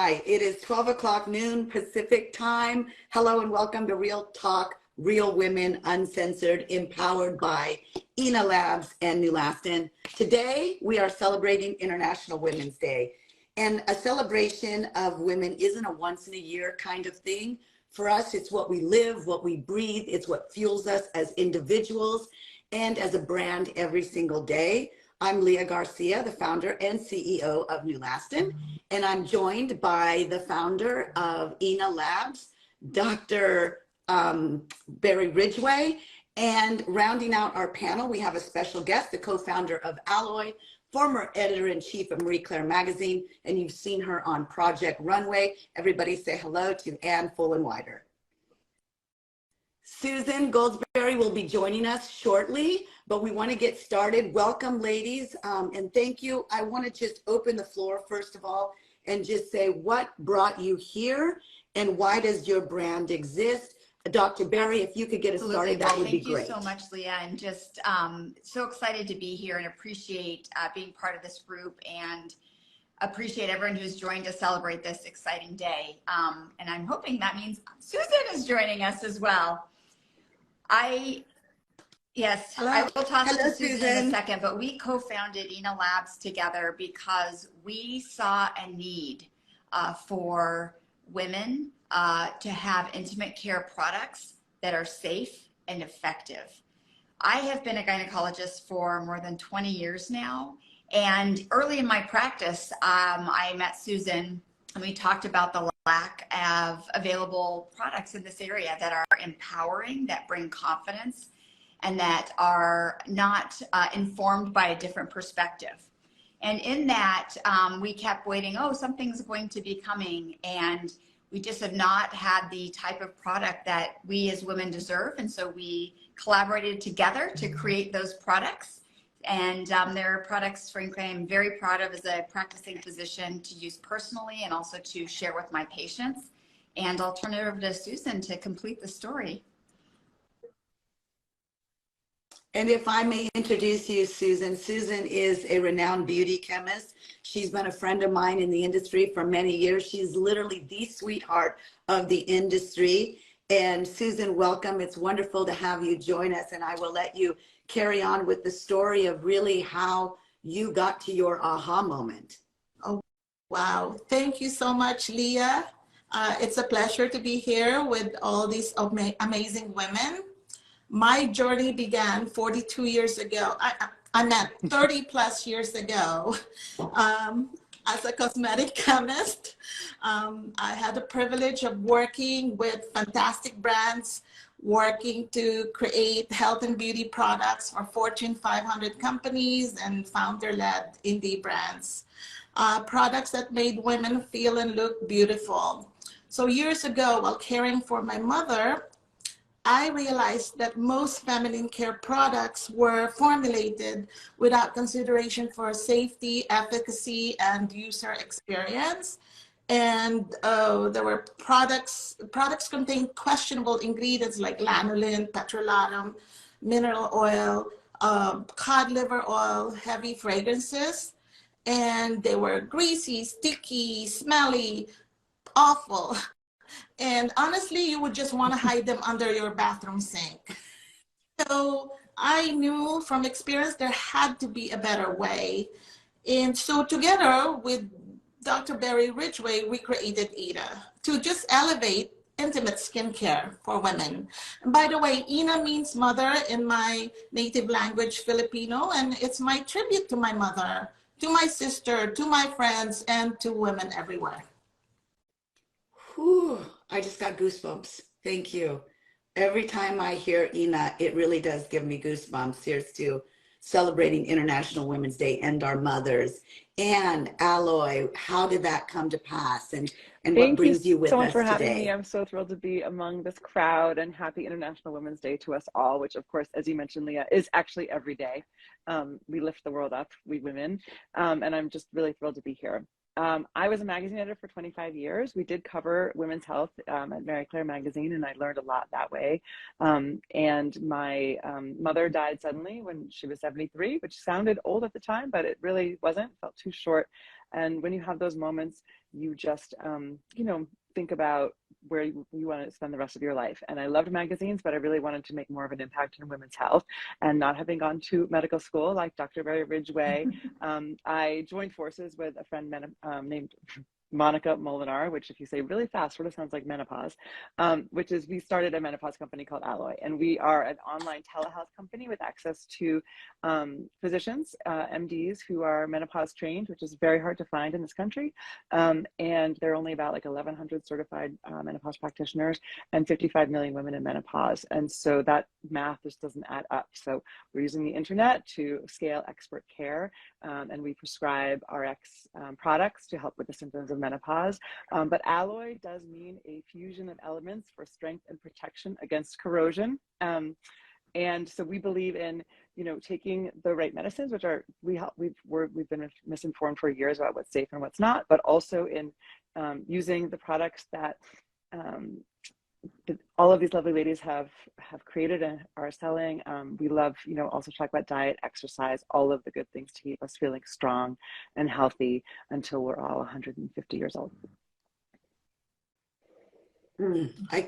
right, it is 12 o'clock noon Pacific time. Hello and welcome to Real Talk, Real Women, Uncensored, empowered by Ina Labs and NULASTIN. Today, we are celebrating International Women's Day. And a celebration of women isn't a once in a year kind of thing. For us, it's what we live, what we breathe. It's what fuels us as individuals and as a brand every single day. I'm Leah Garcia, the founder and CEO of NULASTIN, and I'm joined by the founder of Ina Labs, Dr. Barry Ridgway, and rounding out our panel, we have a special guest, the co-founder of Alloy, former editor-in-chief of Marie Claire magazine, and you've seen her on Project Runway. Everybody say hello to Ann Fullenwider. Susan Goldsberry will be joining us shortly, but we want to get started. Welcome, ladies, and thank you. I want to just open the floor, first of all, and just say what brought you here and why does your brand exist? Dr. Barry, if you could get us started, that would be great. Thank you so much, Leah, and just so excited to be here and appreciate being part of this group and appreciate everyone who's joined to celebrate this exciting day. And I'm hoping that means Susan is joining us as well. Yes, hello. I will toss it to Susan in a Susan. second, but we co-founded Ina Labs together because we saw a need for women to have intimate care products that are safe and effective. I have been a gynecologist for more than 20 years now, and early in my practice, I met Susan and we talked about the lack of available products in this area that are empowering, that bring confidence, and that are not informed by a different perspective. And in that, we kept waiting, oh, something's going to be coming, and we just have not had the type of product that we as women deserve. And so we collaborated together to create those products. And they're products, frankly, I'm very proud of as a practicing physician to use personally and also to share with my patients. And I'll turn it over to Susan to complete the story. And if I may introduce you, Susan. Susan is a renowned beauty chemist. She's been a friend of mine in the industry for many years. She's literally the sweetheart of the industry. And Susan, welcome. It's wonderful to have you join us. And I will let you carry on with the story of really how you got to your aha moment. Oh, wow. Thank you so much, Leah. It's a pleasure to be here with all these amazing women. My journey began 42 years ago. I meant 30 plus years ago as a cosmetic chemist. I had the privilege of working with fantastic brands, working to create health and beauty products for Fortune 500 companies and founder-led indie brands. Products that made women feel and look beautiful. So years ago, while caring for my mother, I realized that most feminine care products were formulated without consideration for safety, efficacy, and user experience. And there were products contained questionable ingredients like lanolin, petrolatum, mineral oil, cod liver oil, heavy fragrances. And they were greasy, sticky, smelly, awful. And honestly, you would just want to hide them under your bathroom sink. So I knew from experience there had to be a better way. And so together with Dr. Barry Ridgway, we created Ina to just elevate intimate skincare for women. And by the way, Ina means mother in my native language, Filipino, and it's my tribute to my mother, to my sister, to my friends, and to women everywhere. Whew, I just got goosebumps. Thank you. Every time I hear Ina, it really does give me goosebumps. Here's to celebrating International Women's Day and our mothers. And Alloy, how did that come to pass? And what brings you with us today? Thank you so much for having me. I'm so thrilled to be among this crowd, and happy International Women's Day to us all, which of course, as you mentioned, Leah, is actually every day. We lift the world up, we women, and I'm just really thrilled to be here. I was a magazine editor for 25 years. We did cover women's health at Marie Claire magazine, and I learned a lot that way. And my mother died suddenly when she was 73, which sounded old at the time, but it really wasn't, felt too short. And when you have those moments, you just, you know, think about where you want to spend the rest of your life. And I loved magazines, but I really wanted to make more of an impact in women's health. And not having gone to medical school like Dr. Barry Ridgway, I joined forces with a friend named Monica Molinar, which if you say really fast, sort of sounds like menopause, which is we started a menopause company called Alloy. And we are an online telehealth company with access to physicians, MDs who are menopause trained, which is very hard to find in this country. And there are only about like 1,100 certified menopause practitioners and 55 million women in menopause. And so that math just doesn't add up. So we're using the internet to scale expert care, and we prescribe RX products to help with the symptoms of menopause. But alloy does mean a fusion of elements for strength and protection against corrosion. And so we believe in, you know, taking the right medicines, which are, we've been misinformed for years about what's safe and what's not, but also in using the products that all of these lovely ladies have created and are selling. We love, you know, also talk about diet, exercise, all of the good things to keep us feeling strong and healthy until we're all 150 years old. I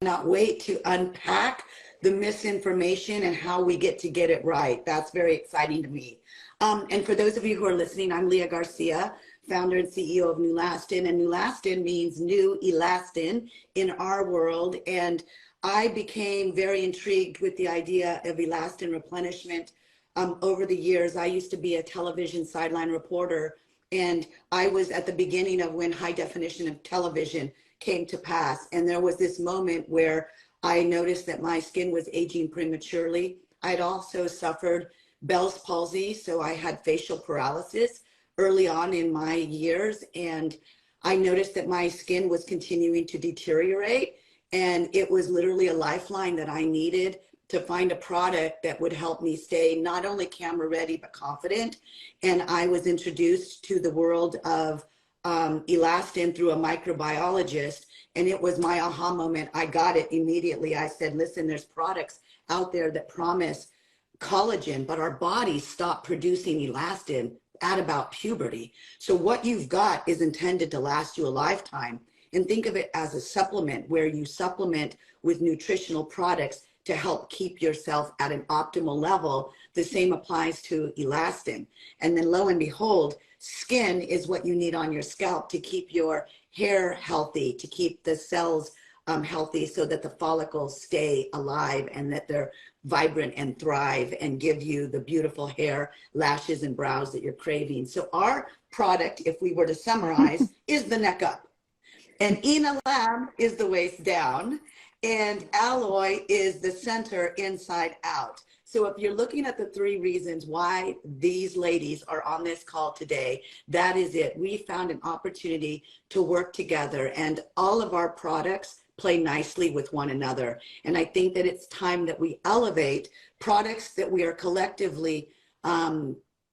cannot wait to unpack the misinformation and how we get it right. That's very exciting to me. And for those of you who are listening, I'm Leah Garcia, founder and CEO of NULASTIN, and NULASTIN means new elastin in our world. And I became very intrigued with the idea of elastin replenishment over the years. I used to be a television sideline reporter, and I was at the beginning of when high definition of television came to pass. And there was this moment where I noticed that my skin was aging prematurely. I'd also suffered Bell's palsy, so I had facial paralysis early on in my years, and I noticed that my skin was continuing to deteriorate, and it was literally a lifeline that I needed to find a product that would help me stay not only camera ready but confident. And I was introduced to the world of elastin through a microbiologist, and it was my aha moment. I got it immediately. I said, listen, there's products out there that promise collagen, but our bodies stop producing elastin at about puberty. So what you've got is intended to last you a lifetime. And think of it as a supplement where you supplement with nutritional products to help keep yourself at an optimal level. The same applies to elastin. And then lo and behold, skin is what you need on your scalp to keep your hair healthy, to keep the cells healthy so that the follicles stay alive and that they're vibrant and thrive and give you the beautiful hair, lashes, and brows that you're craving. So our product, if we were to summarize, is the neck up. And Enolab is the waist down. And alloy is the center inside out. So if you're looking at the 3 reasons why these ladies are on this call today, that is it. We found an opportunity to work together, and all of our products play nicely with one another. And I think that it's time that we elevate products that we are collectively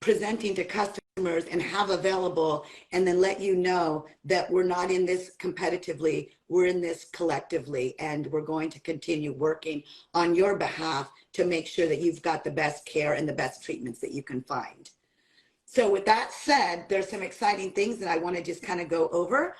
presenting to customers and have available, and then let you know that we're not in this competitively, we're in this collectively, and we're going to continue working on your behalf to make sure that you've got the best care and the best treatments that you can find. So with that said, there's some exciting things that I want to just kind of go over.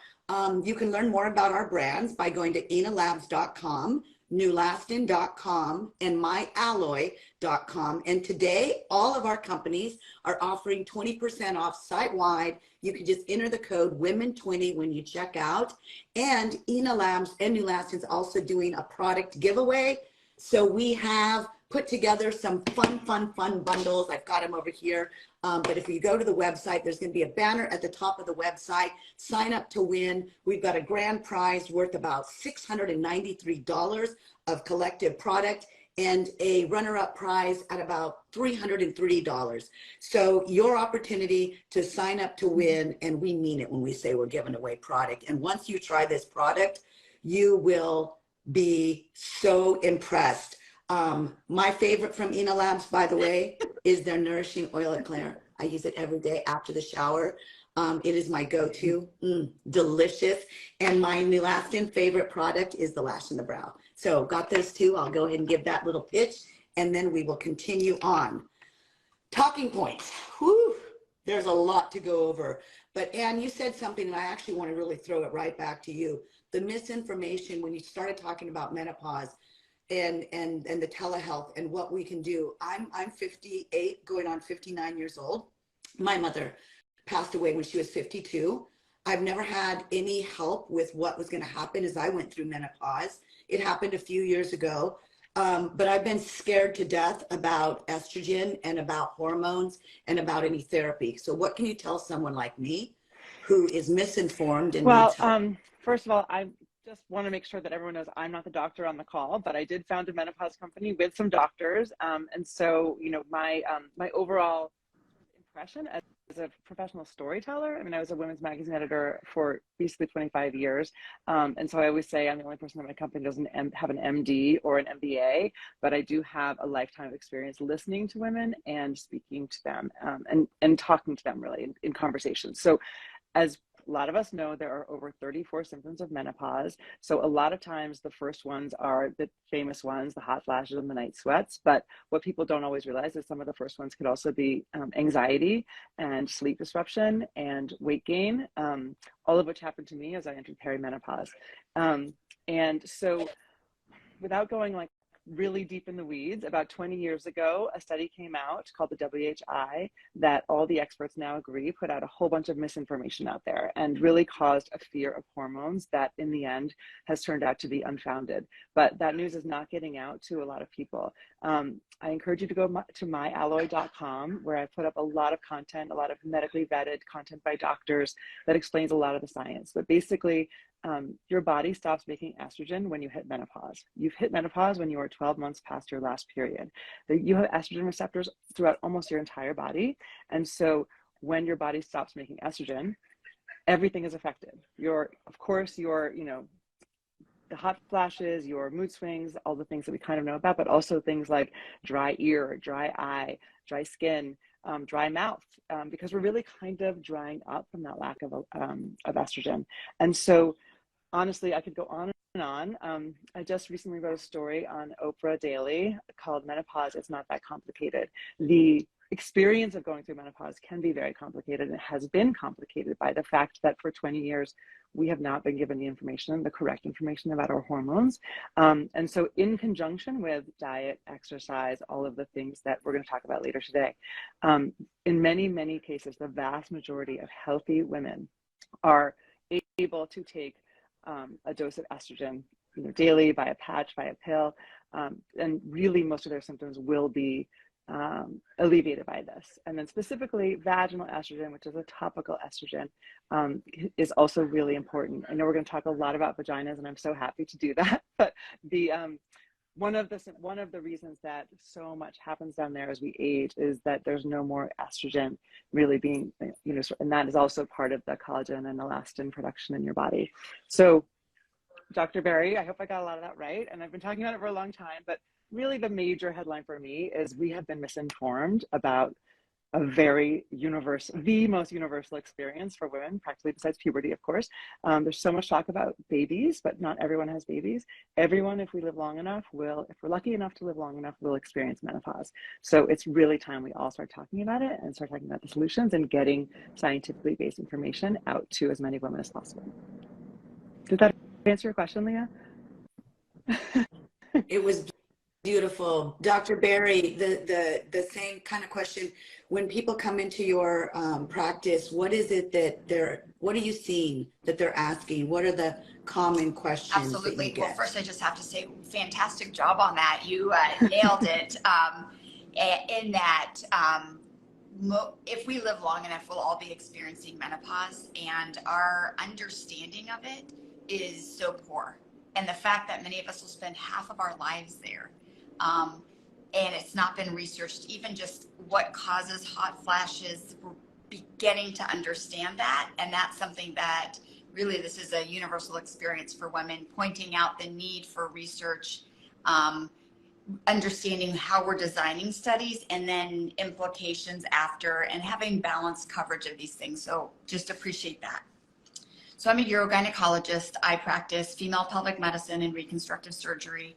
You can learn more about our brands by going to enolabs.com, nulastin.com, and myalloy.com. And today, all of our companies are offering 20% off site-wide. You can just enter the code WOMEN20 when you check out. And Enolabs and NULASTIN is also doing a product giveaway. So we have put together some fun bundles. I've got them over here. But if you go to the website, there's going to be a banner at the top of the website. Sign up to win. We've got a grand prize worth about $693 of collective product and a runner-up prize at about $303. So your opportunity to sign up to win, and we mean it when we say we're giving away product. And once you try this product, you will be so impressed. My favorite from Enolabs, by the way, is their Nourishing Oil Eclair. I use it every day after the shower. It is my go-to, delicious. And my NULASTIN favorite product is the Lash in the Brow. So got those two. I'll go ahead and give that little pitch, and then we will continue on. Talking points. Whew, there's a lot to go over. But Anne, you said something, and I actually want to really throw it right back to you. The misinformation when you started talking about menopause and the telehealth and what we can do. I'm 58, going on 59 years old. My mother passed away when she was 52. I've never had any help with what was going to happen as I went through menopause. It happened a few years ago. But I've been scared to death about estrogen and about hormones and about any therapy. So what can you tell someone like me who is misinformed and needs help? First of all, I just want to make sure that everyone knows I'm not the doctor on the call, but I did found a menopause company with some doctors. And so, you know, my overall impression as a professional storyteller, I mean, I was a women's magazine editor for basically 25 years. And so I always say I'm the only person in my company who doesn't have an MD or an MBA, but I do have a lifetime of experience listening to women and speaking to them, and talking to them really in conversations. So as a lot of us know, there are over 34 symptoms of menopause. So a lot of times the first ones are the famous ones, the hot flashes and the night sweats. But what people don't always realize is some of the first ones could also be anxiety and sleep disruption and weight gain, all of which happened to me as I entered perimenopause. And so without going like really deep in the weeds, about 20 years ago, a study came out called the WHI that all the experts now agree put out a whole bunch of misinformation out there and really caused a fear of hormones that in the end has turned out to be unfounded. But that news is not getting out to a lot of people. I encourage you to go to myalloy.com, where I put up a lot of content, a lot of medically vetted content by doctors that explains a lot of the science. But basically, your body stops making estrogen when you hit menopause. You've hit menopause when you are 12 months past your last period. You have estrogen receptors throughout almost your entire body. And so when your body stops making estrogen, everything is affected. Of course, the hot flashes, your mood swings, all the things that we kind of know about, but also things like dry ear, dry eye, dry skin, dry mouth, because we're really kind of drying up from that lack of estrogen. And so honestly, I could go on and on. I just recently wrote a story on Oprah Daily called Menopause It's Not That Complicated. The experience of going through menopause can be very complicated, and it has been complicated by the fact that for 20 years, we have not been given the correct information about our hormones. And so in conjunction with diet, exercise, all of the things that we're going to talk about later today, in many, many cases, the vast majority of healthy women are able to take a dose of estrogen, daily, by a patch, by a pill, and really most of their symptoms will be alleviated by this. And then specifically vaginal estrogen, which is a topical estrogen, is also really important. I know we're going to talk a lot about vaginas, and I'm so happy to do that. But one of the reasons that so much happens down there as we age is that there's no more estrogen really being, and that is also part of the collagen and elastin production in your body. So, Dr. Berry, I hope I got a lot of that right. And I've been talking about it for a long time, but really the major headline for me is we have been misinformed about the most universal experience for women, practically besides puberty, of course. There's so much talk about babies, but not everyone has babies. Everyone, if we're lucky enough to live long enough, will experience menopause. So it's really time we all start talking about it and start talking about the solutions and getting scientifically based information out to as many women as possible. Did that answer your question, Leah? It was beautiful. Dr. Berry, the same kind of question. When people come into your practice, what is it that what are you seeing that they're asking? What are the common questions? Absolutely. That you get? Well, first I just have to say, fantastic job on that. You nailed it. In that, if we live long enough, we'll all be experiencing menopause, and our understanding of it is so poor. And the fact that many of us will spend half of our lives there, and it's not been researched, even just what causes hot flashes, we're beginning to understand that. And that's something that really, this is a universal experience for women, pointing out the need for research, understanding how we're designing studies and then implications after, and having balanced coverage of these things. So just appreciate that. So I'm a urogynecologist. I practice female pelvic medicine and reconstructive surgery.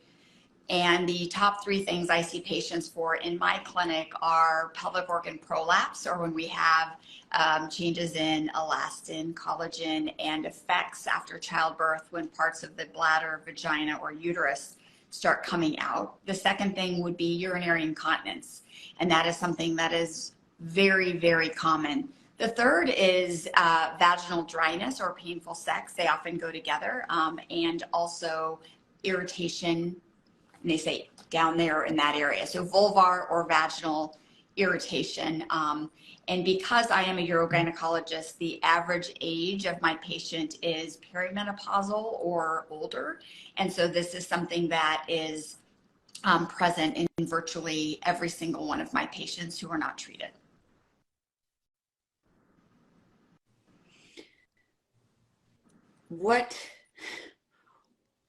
And the top three things I see patients for in my clinic are pelvic organ prolapse, or when we have changes in elastin, collagen, and effects after childbirth when parts of the bladder, vagina, or uterus start coming out. The second thing would be urinary incontinence, and that is something that is very, very common. The third is vaginal dryness or painful sex. They often go together, and also irritation. And they say down there in that area. So vulvar or vaginal irritation. And because I am a urogynecologist, the average age of my patient is perimenopausal or older. And so this is something that is present in virtually every single one of my patients who are not treated.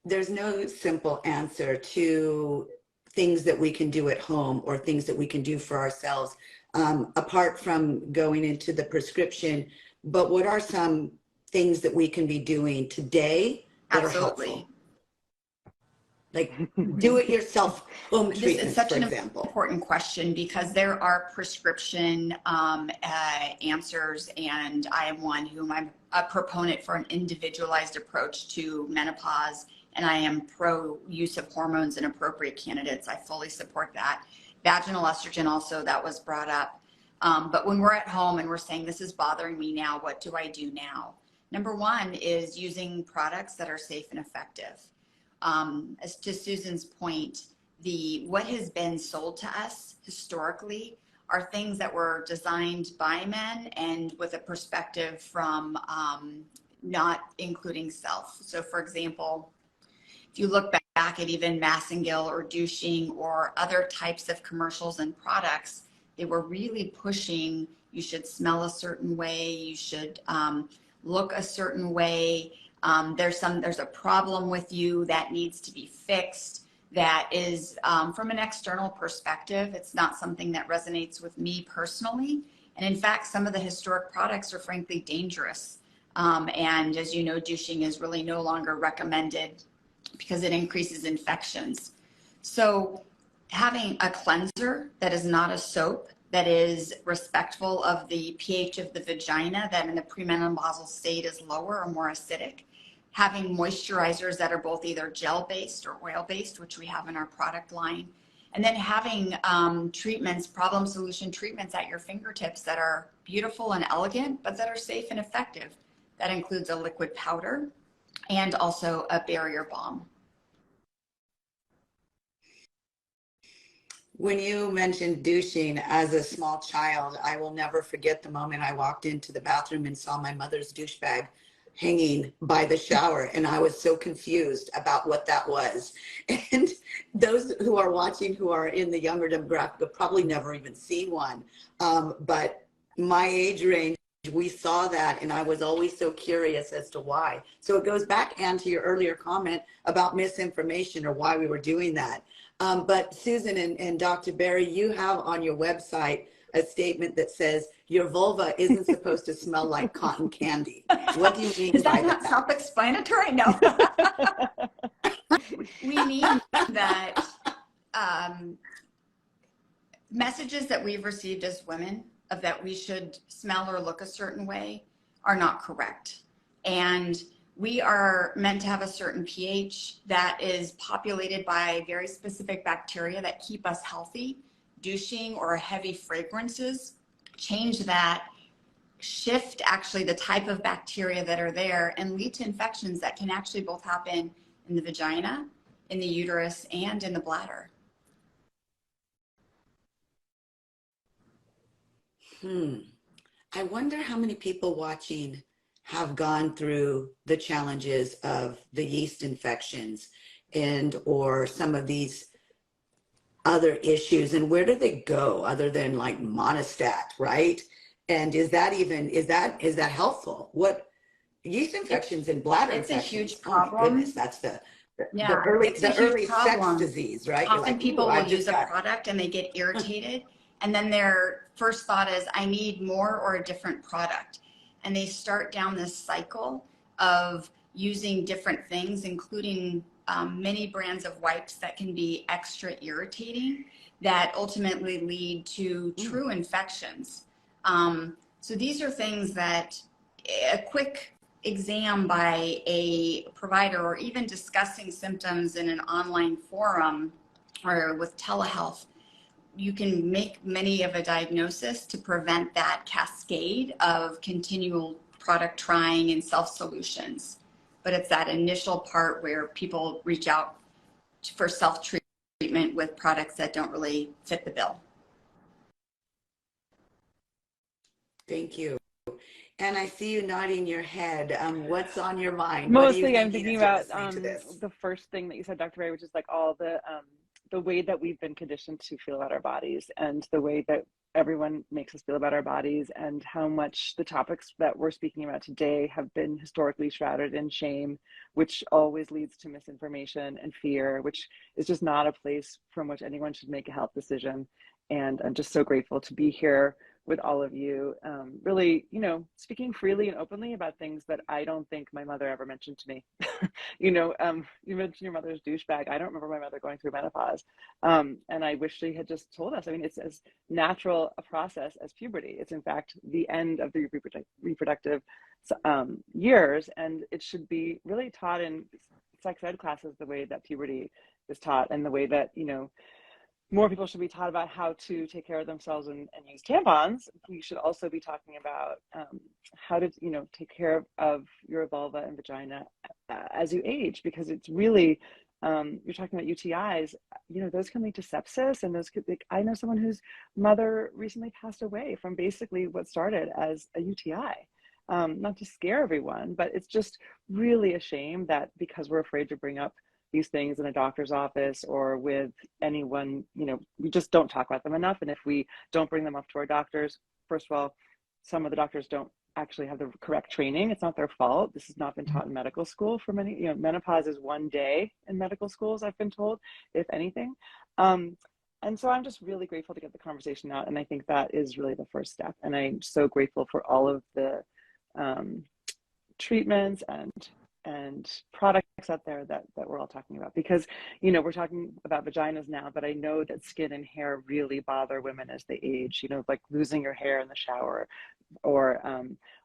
There's no simple answer to things that we can do at home or things that we can do for ourselves, apart from going into the prescription. But what are some things that we can be doing today that are helpful? Like do-it-yourself home treatments, for example. This is such an important question because there are prescription answers, and I am one whom I'm a proponent for an individualized approach to menopause, and I am pro use of hormones and appropriate candidates. I fully support that. Vaginal estrogen also, that was brought up. But when we're at home and we're saying, this is bothering me now, what do I do now? Number one is using products that are safe and effective. As to Susan's point, what has been sold to us historically are things that were designed by men and with a perspective from not including self. So for example, if you look back at even Massengill or douching or other types of commercials and products, they were really pushing, you should smell a certain way, you should look a certain way. There's a problem with you that needs to be fixed. That is from an external perspective, it's not something that resonates with me personally. And in fact, some of the historic products are frankly dangerous. And as you know, douching is really no longer recommended because it increases infections. So having a cleanser that is not a soap, that is respectful of the pH of the vagina, that in the premenopausal state is lower or more acidic. Having moisturizers that are both either gel-based or oil-based, which we have in our product line. And then having treatments, problem solution treatments at your fingertips that are beautiful and elegant, but that are safe and effective. That includes a liquid powder and also a barrier balm. When you mentioned douching as a small child, I will never forget the moment I walked into the bathroom and saw my mother's douche bag hanging by the shower, and I was so confused about what that was. And those who are watching who are in the younger demographic have probably never even seen one. But my age range, we saw that, and I was always so curious as to why. So it goes back, Anne, to your earlier comment about misinformation or why we were doing that. But Susan and Dr. Berry, you have on your website a statement that says your vulva isn't supposed to smell like cotton candy. What do you mean by that? Is that not self-explanatory? No. We mean that messages that we've received as women of that we should smell or look a certain way are not correct. And we are meant to have a certain pH that is populated by very specific bacteria that keep us healthy. Douching or heavy fragrances change that, shift actually the type of bacteria that are there, and lead to infections that can actually both happen in the vagina, in the uterus, and in the bladder. I wonder how many people watching have gone through the challenges of the yeast infections and or some of these other issues, and where do they go other than like monostat, right? And is that helpful? What yeast infections and bladder infections? It's a huge problem. Oh my goodness, that's the Yeah, it's a the huge early problem. sex disease, right? You're Often like, people ooh, will I use just a got. product and they get irritated. And then their first thought is, I need more or a different product. And they start down this cycle of using different things, including many brands of wipes that can be extra irritating that ultimately lead to true infections. So these are things that a quick exam by a provider or even discussing symptoms in an online forum or with telehealth, you can make many of a diagnosis to prevent that cascade of continual product trying and self solutions. But it's that initial part where people reach out for self treatment with products that don't really fit the bill. Thank you. And I see you nodding your head. What's on your mind? What are you Mostly I'm thinking thinking as you're about listening to this? the first thing that you said, Dr. Ray, which is like all the way that we've been conditioned to feel about our bodies and the way that everyone makes us feel about our bodies, and how much the topics that we're speaking about today have been historically shrouded in shame, which always leads to misinformation and fear, which is just not a place from which anyone should make a health decision. And I'm just so grateful to be here with all of you, really, you know, speaking freely and openly about things that I don't think my mother ever mentioned to me. You know, you mentioned your mother's douchebag. I don't remember my mother going through menopause. And I wish she had just told us. I mean, it's as natural a process as puberty. It's in fact the end of the reproductive years, and it should be really taught in sex ed classes the way that puberty is taught, and the way that, you know, more people should be taught about how to take care of themselves and use tampons. We should also be talking about how to, you know, take care of your vulva and vagina as you age, because it's really, you're talking about UTIs, you know, those can lead to sepsis, and those could, like, I know someone whose mother recently passed away from basically what started as a UTI. Not to scare everyone, but it's just really a shame that because we're afraid to bring up these things in a doctor's office or with anyone, you know, we just don't talk about them enough. And if we don't bring them up to our doctors, first of all, some of the doctors don't actually have the correct training. It's not their fault. This has not been taught in medical school for many, you know, menopause is one day in medical schools, I've been told, if anything. And so I'm just really grateful to get the conversation out. And I think that is really the first step. And I'm so grateful for all of the treatments and products out there that we're all talking about, because, you know, we're talking about vaginas now, but I know that skin and hair really bother women as they age, you know, like losing your hair in the shower, or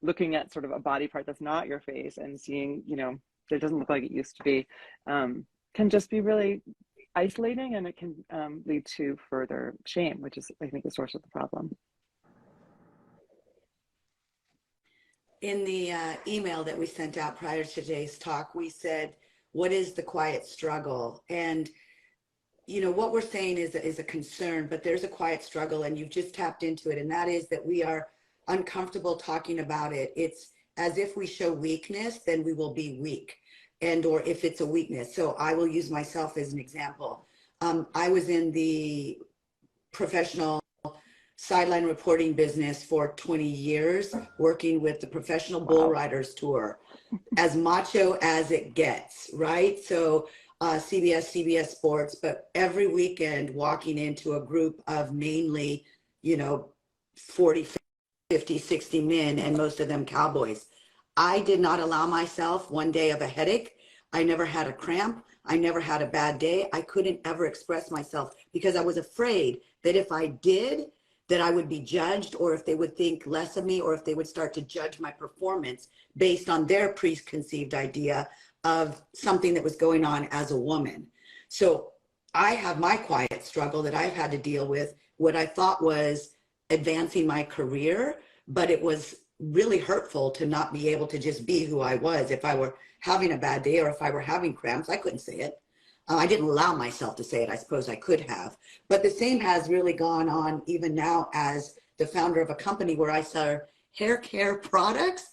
looking at sort of a body part that's not your face and seeing, you know, that it doesn't look like it used to be, can just be really isolating, and it can lead to further shame, which is, I think, the source of the problem. In the email that we sent out prior to today's talk, we said, what is the quiet struggle? And, you know, what we're saying is a concern, but there's a quiet struggle, and you've just tapped into it. And that is that we are uncomfortable talking about it. It's as if we show weakness, then we will be weak. And, or if it's a weakness. So I will use myself as an example. I was in the professional sideline reporting business for 20 years, working with the Professional Bull Riders Tour, as macho as it gets, right? So CBS Sports, but every weekend walking into a group of mainly, you know, 40, 50, 60 men, and most of them cowboys. I did not allow myself one day of a headache. I never had a cramp. I never had a bad day. I couldn't ever express myself because I was afraid that if I did, that I would be judged, or if they would think less of me, or if they would start to judge my performance based on their preconceived idea of something that was going on as a woman. So I have my quiet struggle that I've had to deal with, what I thought was advancing my career, but it was really hurtful to not be able to just be who I was. If I were having a bad day or if I were having cramps, I couldn't say it. I didn't allow myself to say it. I suppose I could have. But the same has really gone on even now as the founder of a company where I sell hair care products.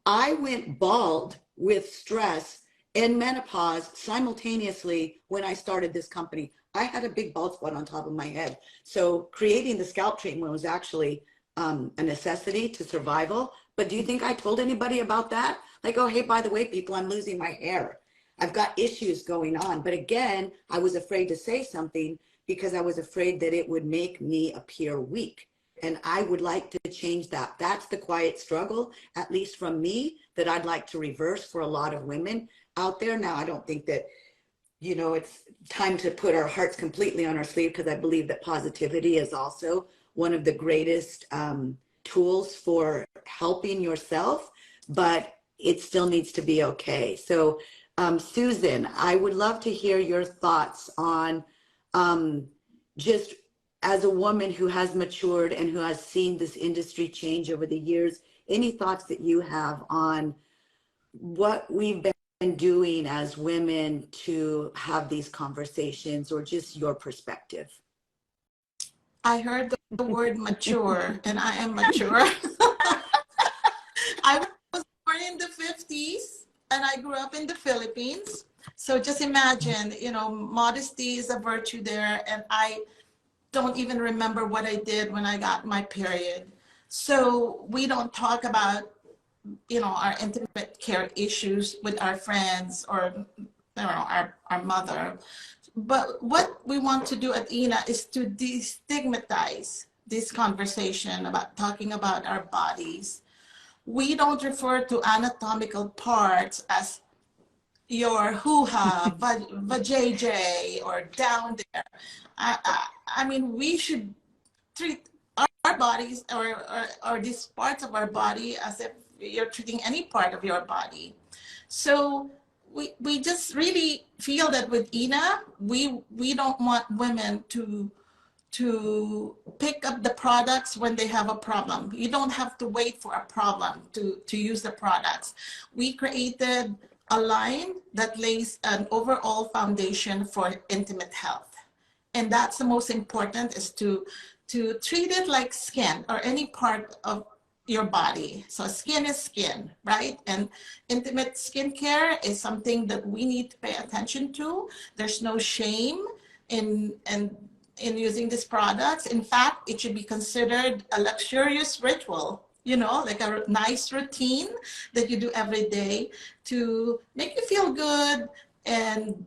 I went bald with stress and menopause simultaneously when I started this company. I had a big bald spot on top of my head. So creating the scalp treatment was actually a necessity to survival. But do you think I told anybody about that? Like, oh, hey, by the way, people, I'm losing my hair. I've got issues going on. But again, I was afraid to say something because I was afraid that it would make me appear weak. And I would like to change that. That's the quiet struggle, at least from me, that I'd like to reverse for a lot of women out there. Now, I don't think that, you know, it's time to put our hearts completely on our sleeve, because I believe that positivity is also one of the greatest tools for helping yourself, but it still needs to be okay. So, Susan, I would love to hear your thoughts on just as a woman who has matured and who has seen this industry change over the years, any thoughts that you have on what we've been doing as women to have these conversations, or just your perspective? I heard the word mature, and I am mature. I was born in the 50s, and I grew up in the Philippines. So just imagine, you know, modesty is a virtue there, and I don't even remember what I did when I got my period. So we don't talk about, you know, our intimate care issues with our friends or, you know, our mother. But what we want to do at INA is to destigmatize this conversation about talking about our bodies. We don't refer to anatomical parts as your hoo-ha, vajayjay, or down there. I mean, we should treat our bodies or these parts of our body as if you're treating any part of your body. So we just really feel that with INA, we don't want women to pick up the products when they have a problem. You don't have to wait for a problem to use the products. We created a line that lays an overall foundation for intimate health. And that's the most important, is to treat it like skin or any part of your body. So skin is skin, right? And intimate skincare is something that we need to pay attention to. There's no shame in using these products. In fact, it should be considered a luxurious ritual, you know, like a nice routine that you do every day to make you feel good. And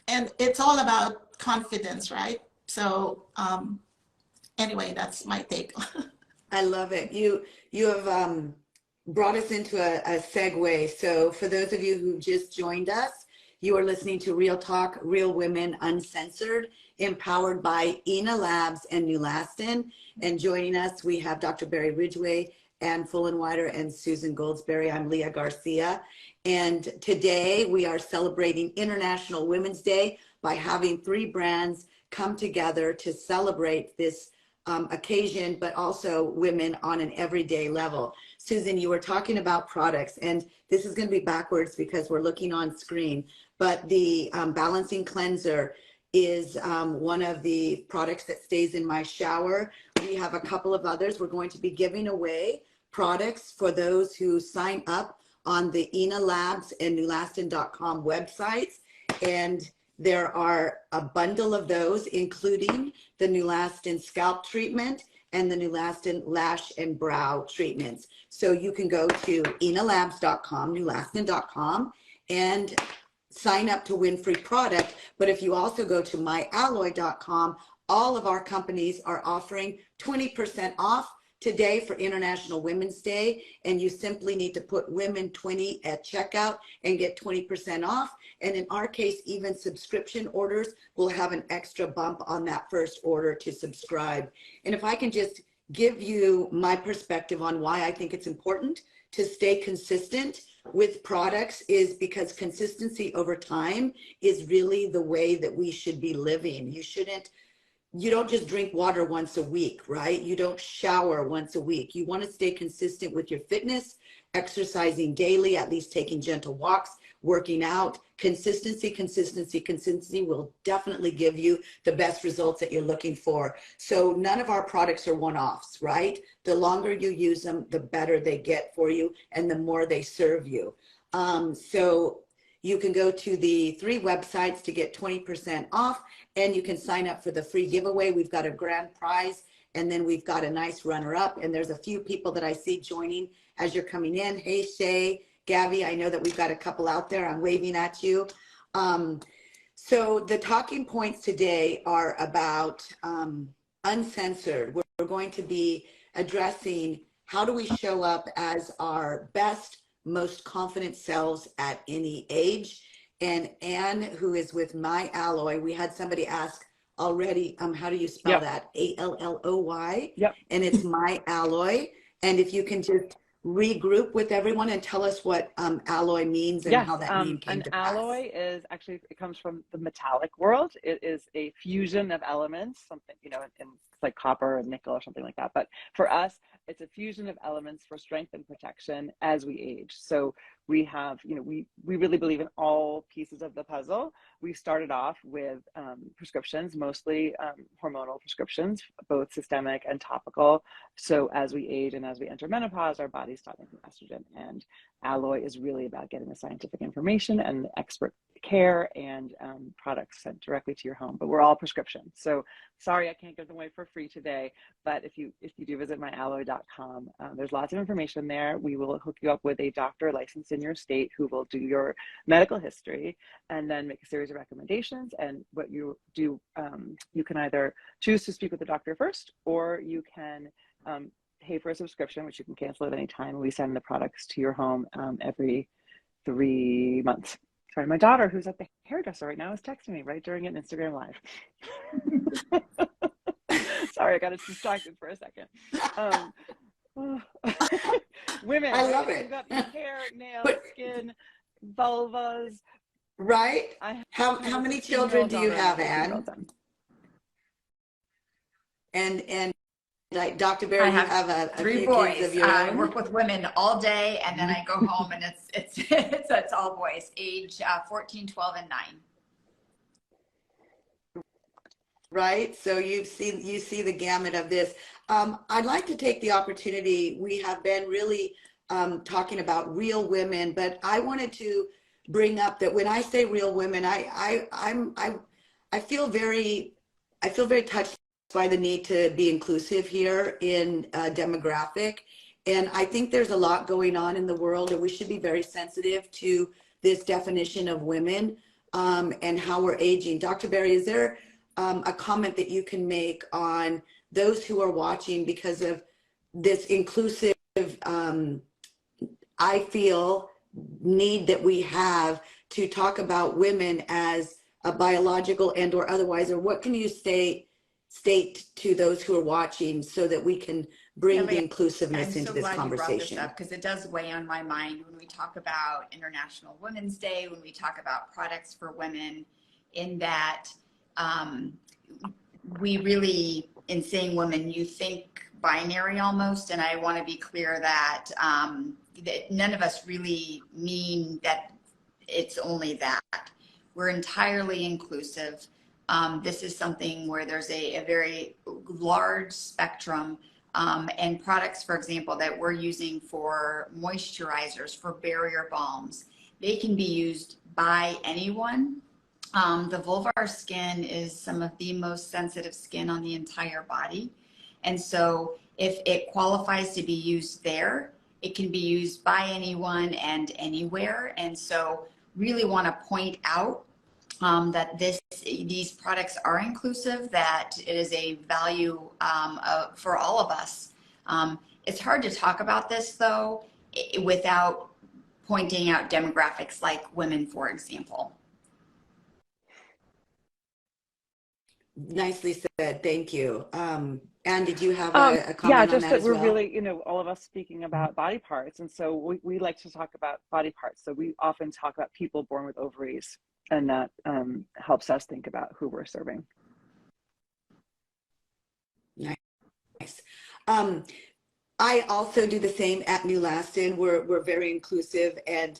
it's all about confidence, right? So anyway, that's my take. I love it. You have brought us into a segue. So for those of you who just joined us, you are listening to Real Talk, Real Women Uncensored, empowered by INA Labs and NULASTIN. And joining us, we have Dr. Barry Ridgway, Ann Fullenwider, and Susan Goldsberry. I'm Leah Garcia. And today we are celebrating International Women's Day by having 3 brands come together to celebrate this occasion, but also women on an everyday level. Susan, you were talking about products, and this is going to be backwards because we're looking on screen, but the balancing cleanser is one of the products that stays in my shower. We have a couple of others. We're going to be giving away products for those who sign up on the INA Labs and NULASTIN.com websites, and there are a bundle of those, including the NULASTIN scalp treatment and the NULASTIN lash and brow treatments. So you can go to inalabs.com, NULASTIN.com, and sign up to win free product. But if you also go to myalloy.com, all of our companies are offering 20% off today for International Women's Day, and you simply need to put women 20 at checkout and get 20% off. And in our case, even subscription orders will have an extra bump on that first order to subscribe. And if I can just give you my perspective on why I think it's important to stay consistent with products, is because consistency over time is really the way that we should be living. You don't just drink water once a week, right? You don't shower once a week. You want to stay consistent with your fitness, exercising daily, at least taking gentle walks, working out. Consistency will definitely give you the best results that you're looking for. So none of our products are one-offs, right? The longer you use them, the better they get for you and the more they serve you. So you can go to the 3 websites to get 20% off, and you can sign up for the free giveaway. We've got a grand prize, and then we've got a nice runner-up, and there's a few people that I see joining as you're coming in. Hey, Shay, Gabby, I know that we've got a couple out there. I'm waving at you. So the talking points today are about uncensored. We're going to be addressing how do we show up as our best, most confident selves at any age. And Anne, who is with My Alloy, we had somebody ask already, how do you spell Yep. that? ALLOY. Yep. And it's My Alloy. And if you can just regroup with everyone and tell us what alloy means and Yes, how that name came an to pass. alloy is actually, it comes from the metallic world. It is a fusion of elements, something, you know, in like copper and nickel or something like that. But for us, it's a fusion of elements for strength and protection as we age. So we have, you know, we really believe in all pieces of the puzzle. We started off with prescriptions, mostly hormonal prescriptions, both systemic and topical. So as we age and as we enter menopause, our bodies stop making estrogen, and alloy is really about getting the scientific information and the expert care and products sent directly to your home. But we're all prescription. So sorry, I can't give them away for free today. But if you do visit myalloy.com, there's lots of information there. We will hook you up with a doctor licensed in your state who will do your medical history and then make a series of recommendations. And what you do, you can either choose to speak with the doctor first, or you can pay for a subscription, which you can cancel at any time. We send the products to your home every 3 months. Sorry, my daughter, who's at the hairdresser right now, is texting me right during an Instagram live. Sorry, I got distracted for a second. Women, I love right? it. You've got your hair, nails, But, skin, vulvas. right? I How have a many 16-year-old children do you daughter and a have, 14-year-old Anne? son. And like Dr. I Barry, you have have a three few kids boys. of your I own? work with women all day, and then I go home, and it's all boys, age 14, 12, and 9. Right? So you see the gamut of this. I'd like to take the opportunity. We have been really talking about real women, but I wanted to bring up that when I say real women, I feel very touched by the need to be inclusive here in demographic. And I think there's a lot going on in the world, and we should be very sensitive to this definition of women and how we're aging. Dr. Barry, is there a comment that you can make on those who are watching because of this inclusive, I feel, need that we have to talk about women as a biological and or otherwise, or what can you state to those who are watching so that we can bring the inclusiveness into this conversation? I'm so glad you brought this up, because it does weigh on my mind when we talk about International Women's Day, when we talk about products for women, in that we really, in saying women, you think binary almost, and I want to be clear that, that none of us really mean that it's only that. We're entirely inclusive. This is something where there's a very large spectrum, and products, for example, that we're using for moisturizers, for barrier balms, they can be used by anyone. The vulvar skin is some of the most sensitive skin on the entire body. And so if it qualifies to be used there, it can be used by anyone and anywhere. And so really want to point out that these products are inclusive, that it is a value for all of us. It's hard to talk about this, though, without pointing out demographics like women, for example. Nicely said. Thank you. Anne, did you have a comment yeah, on just that that as we're well? really, you know, all of us speaking about body parts. And so we like to talk about body parts. So we often talk about people born with ovaries, and that helps us think about who we're serving. Nice. I also do the same at NULASTIN. We're very inclusive, and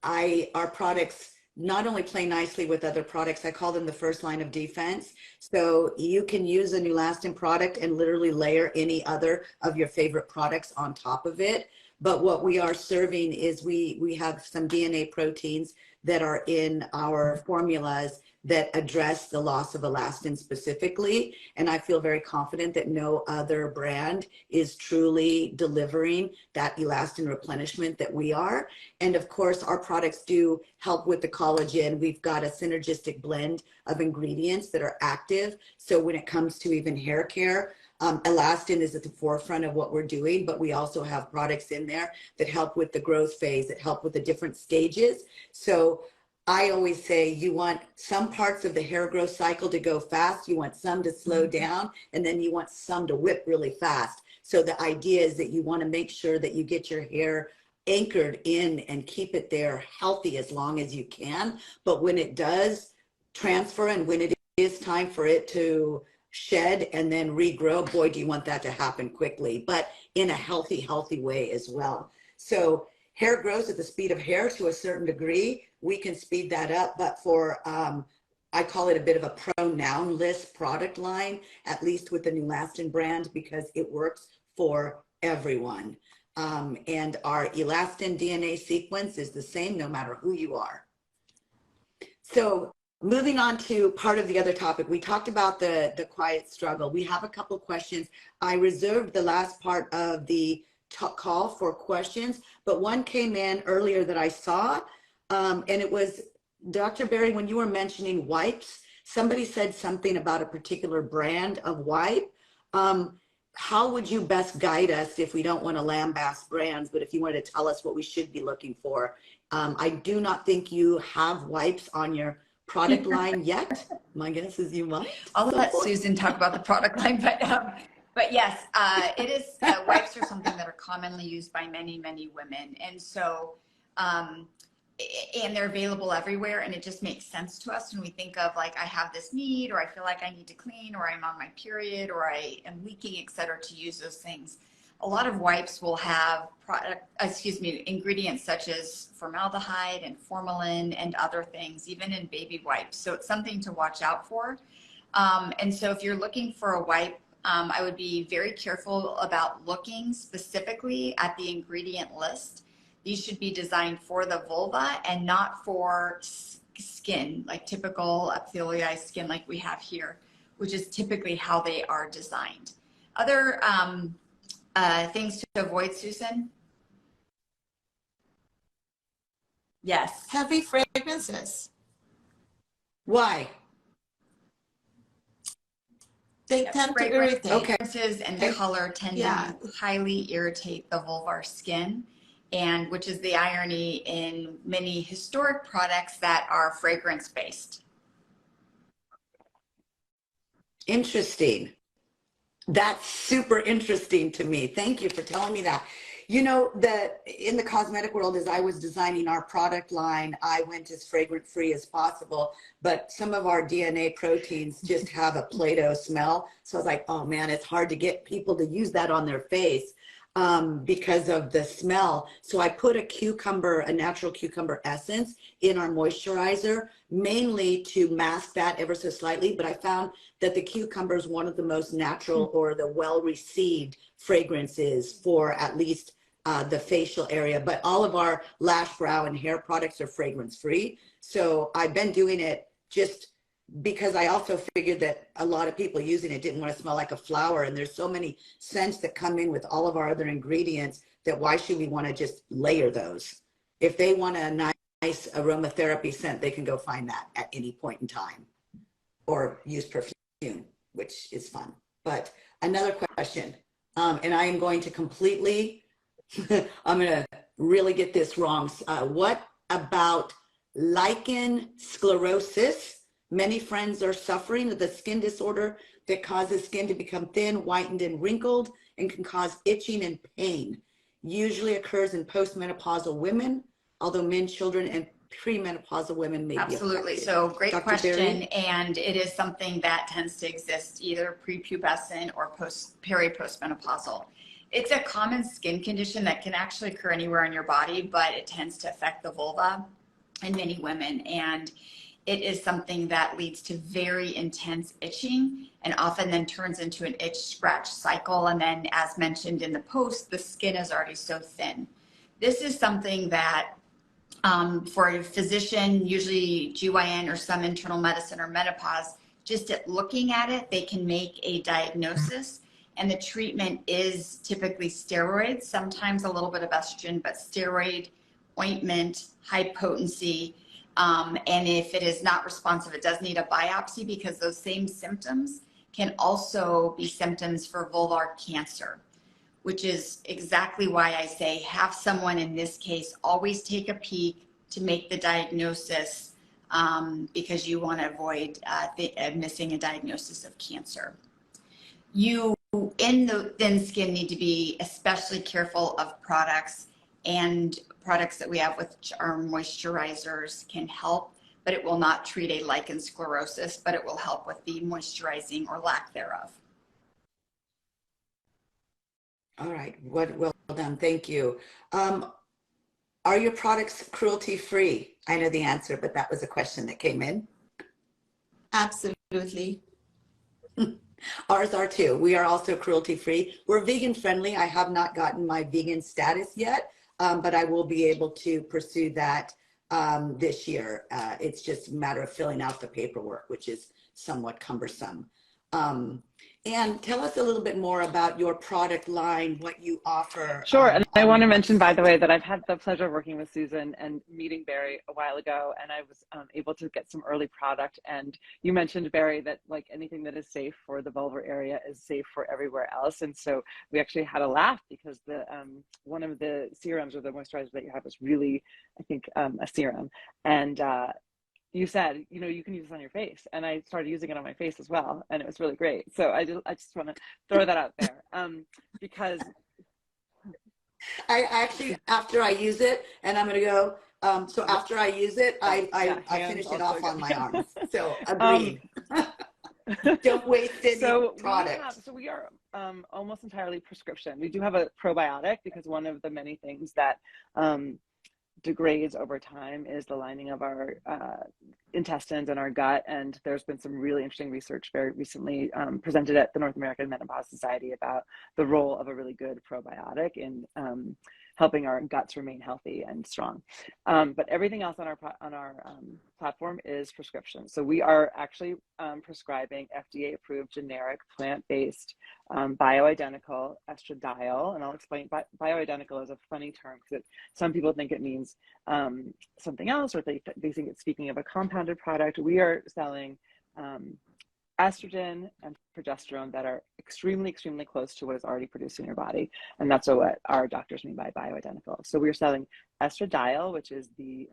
our products not only play nicely with other products, I call them the first line of defense. So you can use a NULASTIN product and literally layer any other of your favorite products on top of it. but what we are serving is we have some DNA proteins that are in our formulas that address the loss of elastin specifically. And I feel very confident that no other brand is truly delivering that elastin replenishment that we are. And of course, our products do help with the collagen. We've got a synergistic blend of ingredients that are active. So when it comes to even hair care, elastin is at the forefront of what we're doing, but we also have products in there that help with the growth phase, that help with the different stages. So I always say you want some parts of the hair growth cycle to go fast, you want some to slow down, and then you want some to whip really fast. So the idea is that you want to make sure that you get your hair anchored in and keep it there healthy as long as you can. But when it does transfer and when it is time for it to shed and then regrow, boy, do you want that to happen quickly, but in a healthy way as well. So hair grows at the speed of hair to a certain degree. We can speed that up, but for, I call it a bit of a pronoun-less product line, at least with the NULASTIN brand, because it works for everyone. And our elastin DNA sequence is the same no matter who you are. So moving on to part of the other topic, we talked about the quiet struggle. We have a couple questions. I reserved the last part of the call for questions, but one came in earlier that I saw, and it was, Dr. Berry, when you were mentioning wipes, somebody said something about a particular brand of wipe. How would you best guide us if we don't want to lambast brands, but if you wanted to tell us what we should be looking for? I do not think you have wipes on your product line yet. My guess is you might. I'll let Susan talk about the product line, but yes, it is, wipes are something that are commonly used by many women. And so, and they're available everywhere, and it just makes sense to us when we think of like, I have this need, or I feel like I need to clean, or I'm on my period, or I am leaking, etc., to use those things. A lot of wipes will have ingredients such as formaldehyde and formalin and other things, even in baby wipes. So it's something to watch out for. And so if you're looking for a wipe, I would be very careful about looking specifically at the ingredient list. These should be designed for the vulva and not for skin, like typical epithelialized skin like we have here, which is typically how they are designed. Other things to avoid, Susan? Yes. Heavy fragrances. Why? They tend to irritate. Fragrances and color tend to highly irritate the vulvar skin, and which is the irony in many historic products that are fragrance based. Interesting. That's super interesting to me. Thank you for telling me that. You know, in the cosmetic world, as I was designing our product line, I went as fragrance free as possible, but some of our DNA proteins just have a Play-Doh smell. So I was like, oh man, it's hard to get people to use that on their face because of the smell. So I put a natural cucumber essence in our moisturizer, mainly to mask that ever so slightly. But I found that the cucumber is one of the most natural or the well-received fragrances for at least the facial area. But all of our lash, brow, and hair products are fragrance free. So I've been doing it just because I also figured that a lot of people using it didn't want to smell like a flower. And there's so many scents that come in with all of our other ingredients that why should we want to just layer those? If they want a nice aromatherapy scent, they can go find that at any point in time, or use perfume, which is fun. But another question, and I am going to completely, I'm going to really get this wrong. What about lichen sclerosis? Many friends are suffering with a skin disorder that causes skin to become thin, whitened, and wrinkled, and can cause itching and pain. Usually occurs in postmenopausal women, although men, children, and premenopausal women may be Absolutely. affected. So great Dr. question. Berry? And it is something that tends to exist either prepubescent or postmenopausal. It's a common skin condition that can actually occur anywhere in your body, but it tends to affect the vulva in many women. And it is something that leads to very intense itching and often then turns into an itch scratch cycle. And then, as mentioned in the post, the skin is already so thin. This is something that for a physician, usually GYN or some internal medicine or menopause, just at looking at it, they can make a diagnosis. And the treatment is typically steroids, sometimes a little bit of estrogen, but steroid, ointment, high potency. And if it is not responsive, it does need a biopsy, because those same symptoms can also be symptoms for vulvar cancer, which is exactly why I say have someone in this case always take a peek to make the diagnosis, because you want to avoid missing a diagnosis of cancer. You in the thin skin need to be especially careful of products, and products that we have which are moisturizers can help, but it will not treat a lichen sclerosis, but it will help with the moisturizing or lack thereof. All right, well done, thank you. Are your products cruelty-free? I know the answer, but that was a question that came in. Absolutely. Ours are too. We are also cruelty-free. We're vegan-friendly. I have not gotten my vegan status yet, but I will be able to pursue that this year. It's just a matter of filling out the paperwork, which is somewhat cumbersome. And tell us a little bit more about your product line, what you offer. Sure. And I want to mention, by the way, that I've had the pleasure of working with Susan and meeting Barry a while ago, and I was able to get some early product. And you mentioned, Barry, that like anything that is safe for the vulvar area is safe for everywhere else. And so we actually had a laugh, because the one of the serums or the moisturizers that you have is really, I think, a serum. And you said, you know, you can use this on your face, and I started using it on my face as well, and it was really great. So I just want to throw that out there, because I actually, after I use it, and I'm going to go, so after I use it, I finish it off on my arms. So agreed. Don't waste any product. So we are almost entirely prescription. We do have a probiotic, because one of the many things that degrades over time is the lining of our intestines and our gut. And there's been some really interesting research very recently presented at the North American Menopause Society about the role of a really good probiotic in helping our guts remain healthy and strong. But everything else on our platform is prescription. So we are actually prescribing FDA-approved generic plant-based bioidentical estradiol, and I'll explain. Bioidentical is a funny term, because some people think it means something else, or they think it's speaking of a compounded product. We are selling estrogen and progesterone that are extremely, extremely close to what is already produced in your body. And that's what our doctors mean by bioidentical. So we're selling estradiol, which is the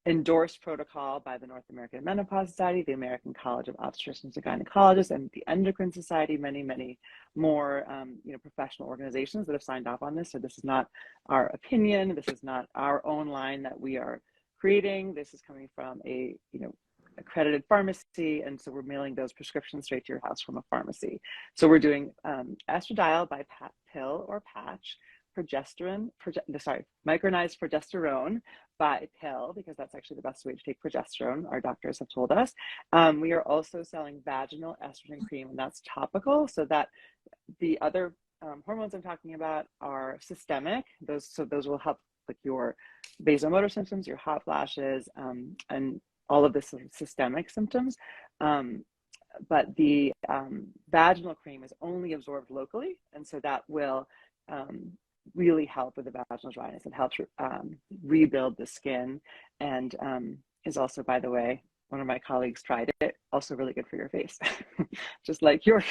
endorsed protocol by the North American Menopause Society, the American College of Obstetricians and Gynecologists, and the Endocrine Society, many, many more professional organizations that have signed off on this. So this is not our opinion. This is not our own line that we are creating. This is coming from a accredited pharmacy, and so we're mailing those prescriptions straight to your house from a pharmacy. So we're doing estradiol by pill or patch, micronized progesterone by pill, because that's actually the best way to take progesterone, our doctors have told us. We are also selling vaginal estrogen cream, and that's topical, so that the other hormones I'm talking about are systemic. Those will help with your vasomotor symptoms, your hot flashes, and all of the systemic symptoms. But the vaginal cream is only absorbed locally, and so that will really help with the vaginal dryness. It helps rebuild the skin, and is also, by the way, one of my colleagues tried it, also really good for your face, just like your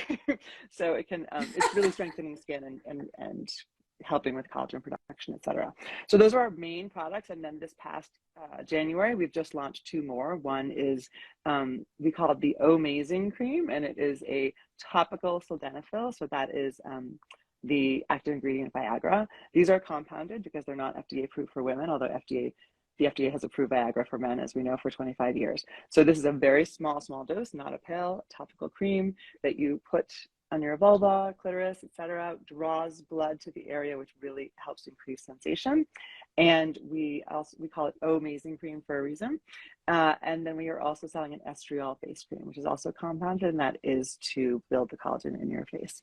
so it can it's really strengthening skin and helping with collagen production, etc. So those are our main products. And then this past January, we've just launched two more. One is we call it the Amazing Cream, and it is a topical sildenafil. So that is the active ingredient Viagra. These are compounded because they're not FDA approved for women, although the FDA has approved Viagra for men, as we know, for 25 years. So this is a very small dose, not a pill, topical cream that you put on your vulva, clitoris, etc., draws blood to the area, which really helps increase sensation. And we call it amazing cream for a reason. And then we are also selling an estriol face cream, which is also compounded, and that is to build the collagen in your face.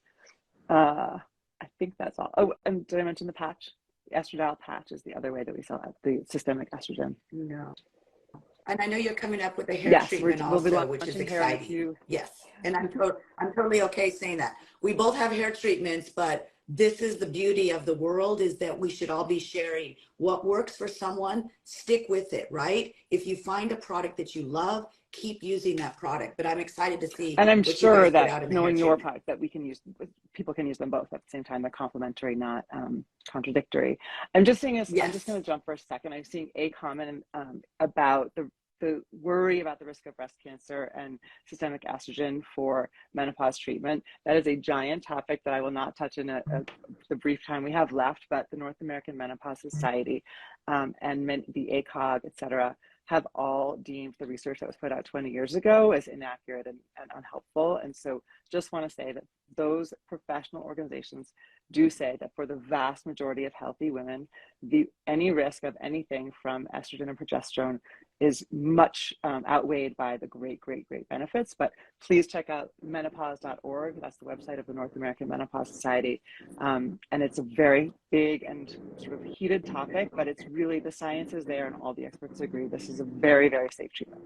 I think that's all. Oh, and did I mention the patch? The estradiol patch is the other way that we sell the systemic estrogen. No. And I know you're coming up with a hair Yes, treatment we'll be also, which is launching hair in a exciting. few. Yes, and I'm totally okay saying that. We both have hair treatments, but this is the beauty of the world, is that we should all be sharing what works for someone. Stick with it, right? If you find a product that you love, keep using that product. But I'm excited to see And I'm what sure you guys put out that in the hair knowing your treatment. product, that we can use, people can use them both at the same time. They're complementary, not contradictory. I'm just saying, Yes. I'm just going to jump for a second. I'm seeing a comment about the worry about the risk of breast cancer and systemic estrogen for menopause treatment. That is a giant topic that I will not touch in the brief time we have left, but the North American Menopause Society and the ACOG, et cetera, have all deemed the research that was put out 20 years ago as inaccurate and unhelpful. And so just want to say that those professional organizations do say that for the vast majority of healthy women, any risk of anything from estrogen and progesterone is much outweighed by the great benefits. But please check out menopause.org. That's the website of the North American Menopause Society. And it's a very big and sort of heated topic, but it's really, the science is there and all the experts agree this is a very, very safe treatment.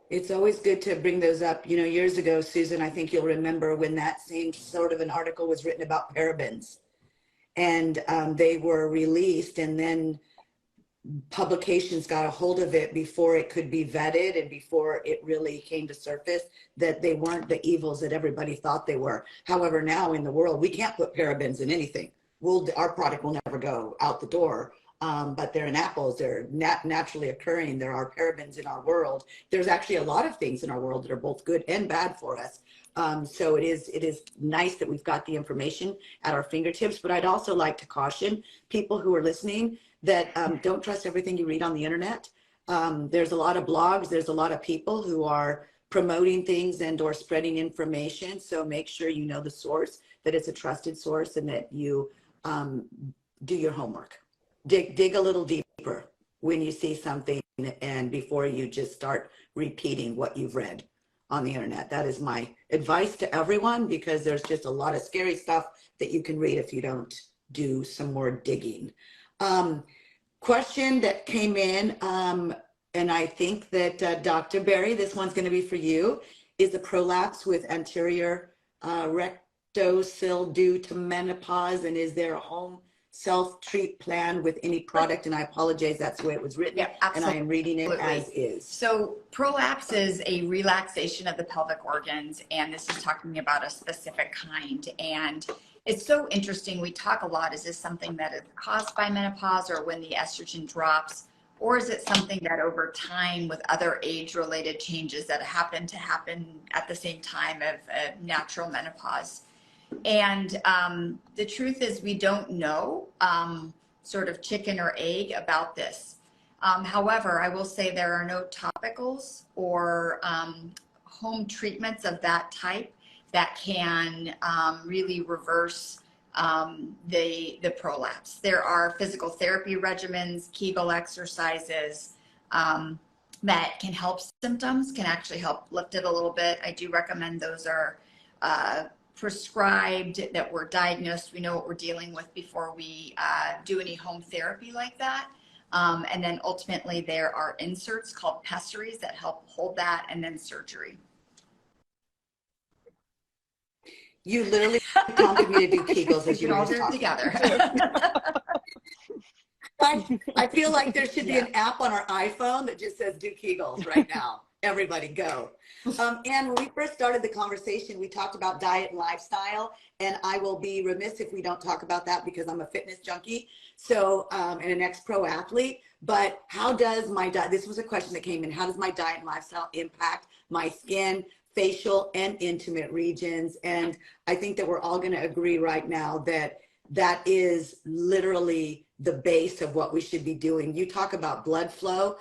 It's always good to bring those up. You know, years ago, Susan, I think you'll remember when that same sort of an article was written about parabens, and they were released, and then publications got a hold of it before it could be vetted and before it really came to surface that they weren't the evils that everybody thought they were. However, now in the world, we can't put parabens in anything. Our product will never go out the door. But they're in apples, they're naturally occurring. There are parabens in our world. There's actually a lot of things in our world that are both good and bad for us. So it is nice that we've got the information at our fingertips, but I'd also like to caution people who are listening that don't trust everything you read on the internet. There's a lot of blogs, there's a lot of people who are promoting things and or spreading information. So make sure you know the source, that it's a trusted source, and that you do your homework. Dig a little deeper when you see something, and before you just start repeating what you've read on the internet. That is my advice to everyone, because there's just a lot of scary stuff that you can read if you don't do some more digging. Question that came in, and I think that Dr. Berry, this one's going to be for you. Is the prolapse with anterior rectocele due to menopause, and is there a home self-treat plan with any product? And I apologize, that's the way it was written. Yeah, absolutely. And I am reading it as is. So prolapse is a relaxation of the pelvic organs, and this is talking about a specific kind. And it's so interesting. We talk a lot, is this something that is caused by menopause or when the estrogen drops, or is it something that over time with other age-related changes that happen at the same time of natural menopause? And the truth is, we don't know sort of chicken or egg about this. However, I will say there are no topicals or home treatments of that type that can really reverse the prolapse. There are physical therapy regimens, Kegel exercises that can help symptoms, can actually help lift it a little bit. I do recommend those are prescribed, that we're diagnosed, we know what we're dealing with before we do any home therapy like that. And then ultimately there are inserts called pessaries that help hold that, and then surgery. You literally prompted me to do Kegels as you were just talking. Together. I feel like there should be an app on our iPhone that just says do Kegels right now. Everybody go. And when we first started the conversation, we talked about diet and lifestyle, and I will be remiss if we don't talk about that, because I'm a fitness junkie, so and an ex-pro athlete. But how does my diet, this was a question that came in, how does my diet and lifestyle impact my skin, facial and intimate regions? And I think that we're all going to agree right now that that is literally the base of what we should be doing. You talk about blood flow.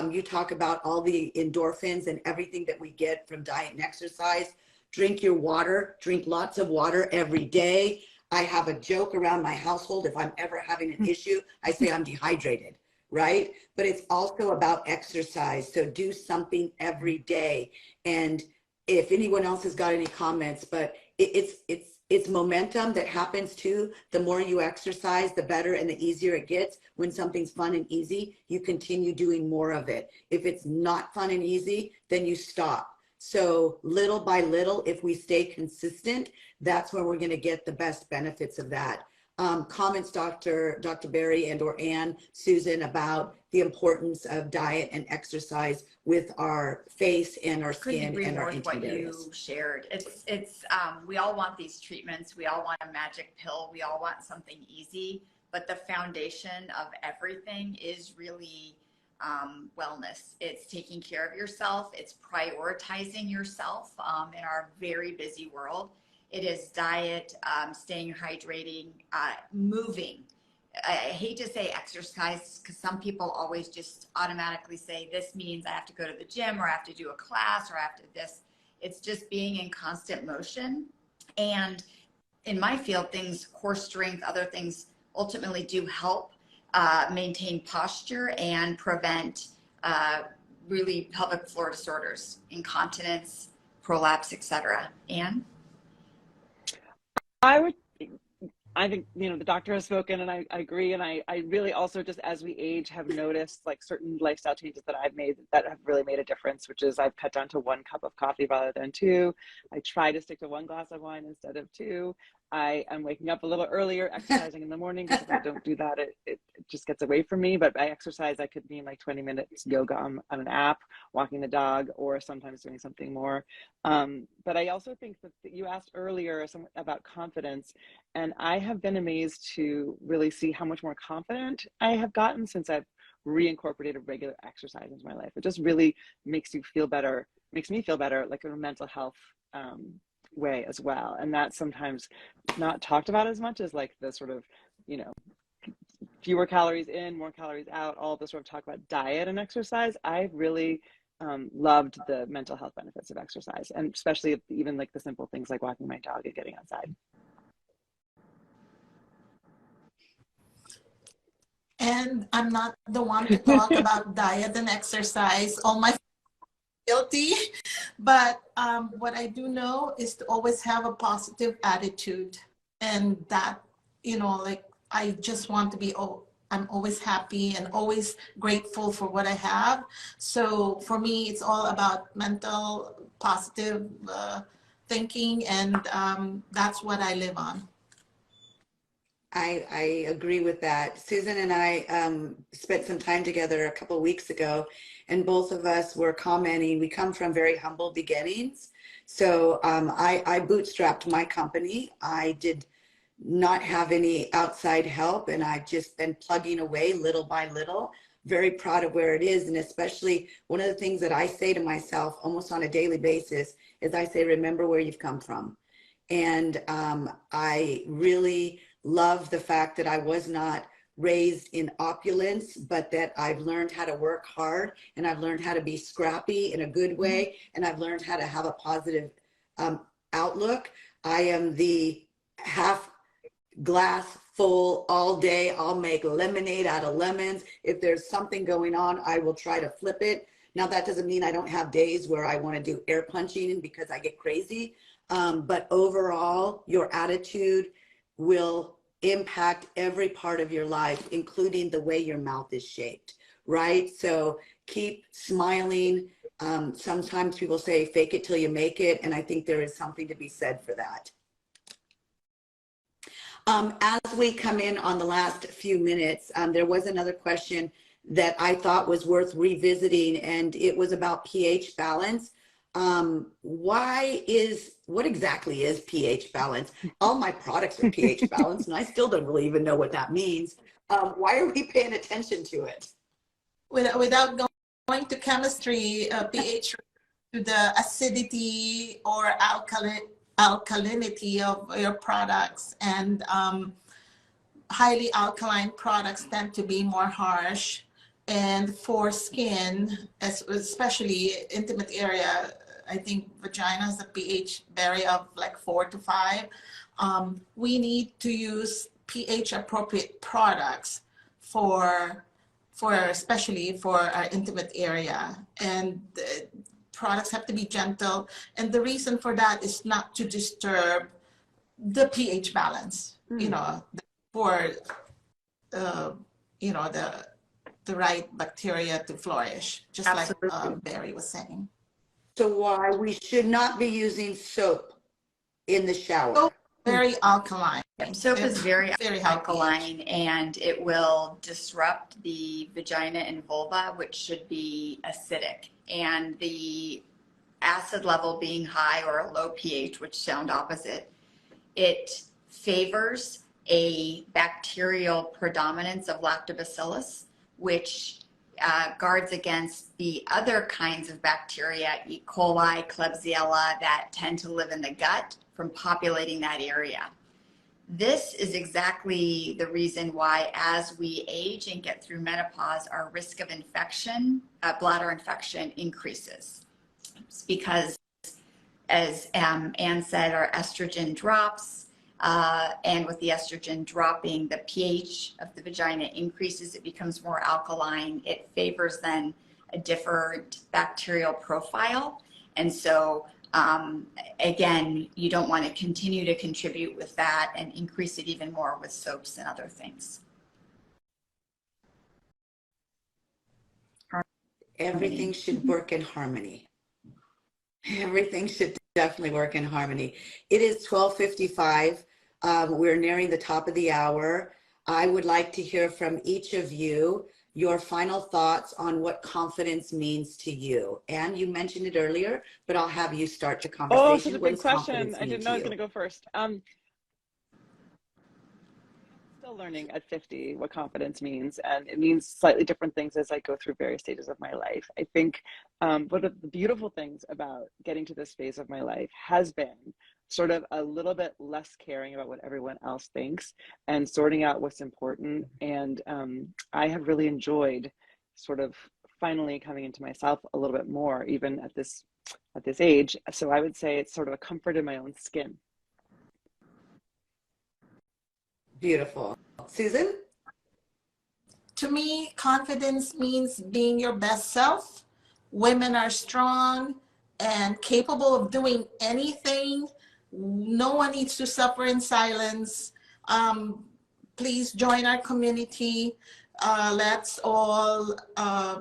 You talk about all the endorphins and everything that we get from diet and exercise. Drink your water, drink lots of water every day. I have a joke around my household. If I'm ever having an issue, I say I'm dehydrated, right? But it's also about exercise. So do something every day. And if anyone else has got any comments, but it's momentum that happens too. The more you exercise, the better and the easier it gets. When something's fun and easy, you continue doing more of it. If it's not fun and easy, then you stop. So little by little, if we stay consistent, that's when we're going to get the best benefits of that. Comments, Dr. Barry and or Ann, Susan, about the importance of diet and exercise with our face and our skin and our intimate areas. What you shared. We all want these treatments. We all want a magic pill. We all want something easy, but the foundation of everything is really wellness. It's taking care of yourself. It's prioritizing yourself in our very busy world. It is diet, staying hydrating, moving. I hate to say exercise because some people always just automatically say this means I have to go to the gym or I have to do a class or I have to this. It's just being in constant motion. And in my field, core strength, other things ultimately do help maintain posture and prevent really pelvic floor disorders, incontinence, prolapse, etc. Anne? I think, the doctor has spoken and I agree. And I really also just as we age have noticed like certain lifestyle changes that I've made that have really made a difference, which is I've cut down to 1 cup of coffee rather than 2. I try to stick to 1 glass of wine instead of 2. I am waking up a little earlier, exercising in the morning, because if I don't do that, it just gets away from me. But by exercise, I could mean like 20 minutes yoga on an app, walking the dog, or sometimes doing something more. But I also think that you asked earlier about confidence, and I have been amazed to really see how much more confident I have gotten since I've reincorporated regular exercise into my life. It just really makes you feel better, makes me feel better, like in a mental health way as well. And that's sometimes not talked about as much as like the sort of, fewer calories in, more calories out, all the sort of talk about diet and exercise. I really loved the mental health benefits of exercise, and especially even like the simple things like walking my dog and getting outside. And I'm not the one to talk about diet and exercise. All my guilty, but what I do know is to always have a positive attitude, and that like I just want to be. I'm always happy and always grateful for what I have. So for me, it's all about mental positive thinking, and that's what I live on. I agree with that. Susan and I spent some time together a couple of weeks ago, and both of us were commenting. We come from very humble beginnings. So I bootstrapped my company. I did not have any outside help, and I've just been plugging away little by little. Very proud of where it is. And especially one of the things that I say to myself almost on a daily basis is I say, remember where you've come from. And I really love the fact that I was not raised in opulence, but that I've learned how to work hard, and I've learned how to be scrappy in a good way, and I've learned how to have a positive outlook. I am the half glass full all day. I'll make lemonade out of lemons. If there's something going on, I will try to flip it. Now, that doesn't mean I don't have days where I want to do air punching because I get crazy. But overall, your attitude will impact every part of your life, including the way your mouth is shaped, right? So keep smiling. Sometimes people say, fake it till you make it. And I think there is something to be said for that. As we come in on the last few minutes, there was another question that I thought was worth revisiting, and it was about pH balance. What exactly is pH balance? All my products are pH balanced, and I still don't really even know what that means. Why are we paying attention to it? Without going to chemistry, pH to the acidity or alkalinity of your products, and highly alkaline products tend to be more harsh. And for skin, especially intimate area, I think vagina has a pH barrier of like 4 to 5. We need to use pH appropriate products for especially for our intimate area. And products have to be gentle. And the reason for that is not to disturb the pH balance, you know, for, you know, the right bacteria to flourish, just Absolutely. like Barry was saying. So why we should not be using soap in the shower? Soap, very alkaline. Soap is very high alkaline, pH. and it will disrupt the vagina and vulva, which should be acidic. And the acid level being high or a low pH, which sound opposite, it favors a bacterial predominance of lactobacillus, which guards against the other kinds of bacteria, E. coli, Klebsiella, that tend to live in the gut from populating that area. This is exactly the reason why, as we age and get through menopause, our risk of infection, bladder infection, increases. It's because, as Anne said, our estrogen drops, and with the estrogen dropping, the pH of the vagina increases. It becomes more alkaline. It favors then a different bacterial profile. And so, again, you don't want to continue to contribute with that and increase it even more with soaps and other things. Everything should work in harmony. Everything should definitely work in harmony. It is 12:55. We're nearing the top of the hour. I would like to hear from each of you your final thoughts on what confidence means to you. And you mentioned it earlier, but I'll have you start the conversation. Oh, such a What big does question. confidence I mean didn't to know I was you? going to go first. Still learning at 50 what confidence means, and it means slightly different things as I go through various stages of my life. I think one of the beautiful things about getting to this phase of my life has been sort of a little bit less caring about what everyone else thinks and sorting out what's important. And I have really enjoyed sort of finally coming into myself a little bit more, even at this age. So I would say it's sort of a comfort in my own skin. Beautiful. Susan? To me, confidence means being your best self. Women are strong and capable of doing anything. No one needs to suffer in silence. Please join our community. Let's all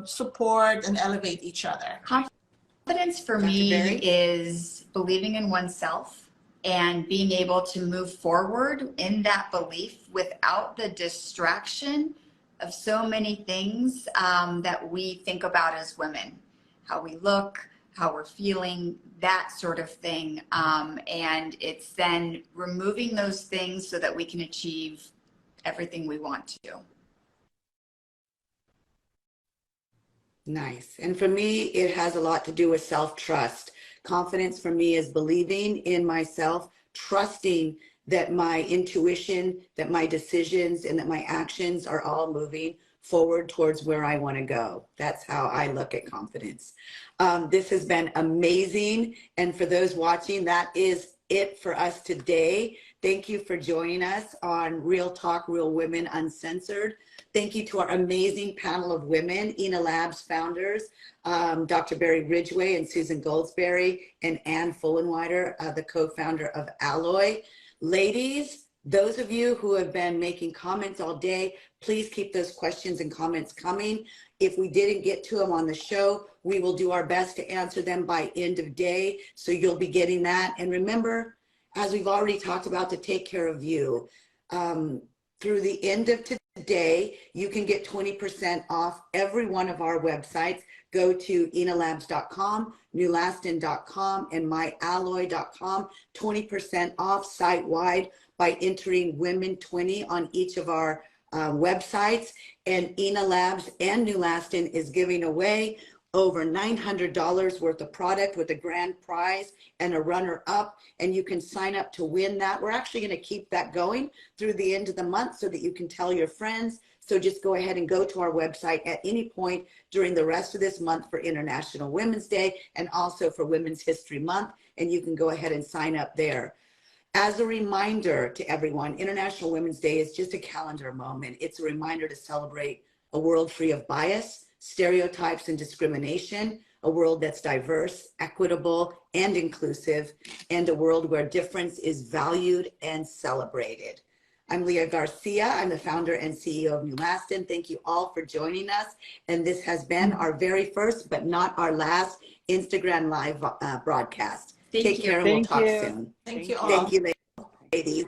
support and elevate each other. Confidence for Dr. me Berry? is believing in oneself and being able to move forward in that belief without the distraction of so many things that we think about as women, how we look, how we're feeling, that sort of thing. And it's then removing those things so that we can achieve everything we want to. Nice. And for me, it has a lot to do with self-trust. Confidence for me is believing in myself, trusting that my intuition, that my decisions, and that my actions are all moving forward towards where I want to go. That's how I look at confidence. This has been amazing. And for those watching, that is it for us today. Thank you for joining us on Real Talk, Real Women Uncensored. Thank you to our amazing panel of women, Ina Labs founders, Dr. Barry Ridgway and Susan Goldsberry, and Anne Fullenwider, the co-founder of Alloy. Ladies, those of you who have been making comments all day, please keep those questions and comments coming. If we didn't get to them on the show, we will do our best to answer them by end of day. So you'll be getting that. And remember, as we've already talked about, to take care of you. Through the end of today, you can get 20% off every one of our websites. Go to inalabs.com, NULASTIN.com, and myalloy.com. 20% off site-wide by entering Women20 on each of our websites. And Ina Labs and NULASTIN is giving away over $900 worth of product with a grand prize and a runner-up, and you can sign up to win that. We're actually going to keep that going through the end of the month so that you can tell your friends. So just go ahead and go to our website at any point during the rest of this month for International Women's Day and also for Women's History Month, and you can go ahead and sign up there. As a reminder to everyone, International Women's Day is just a calendar moment. It's a reminder to celebrate a world free of bias, stereotypes, and discrimination, a world that's diverse, equitable, and inclusive, and a world where difference is valued and celebrated. I'm Leah Garcia. I'm the founder and CEO of NULASTIN. Thank you all for joining us. And this has been our very first, but not our last, Instagram Live broadcast. Take care and we'll talk soon. Thank you all. Thank you, ladies.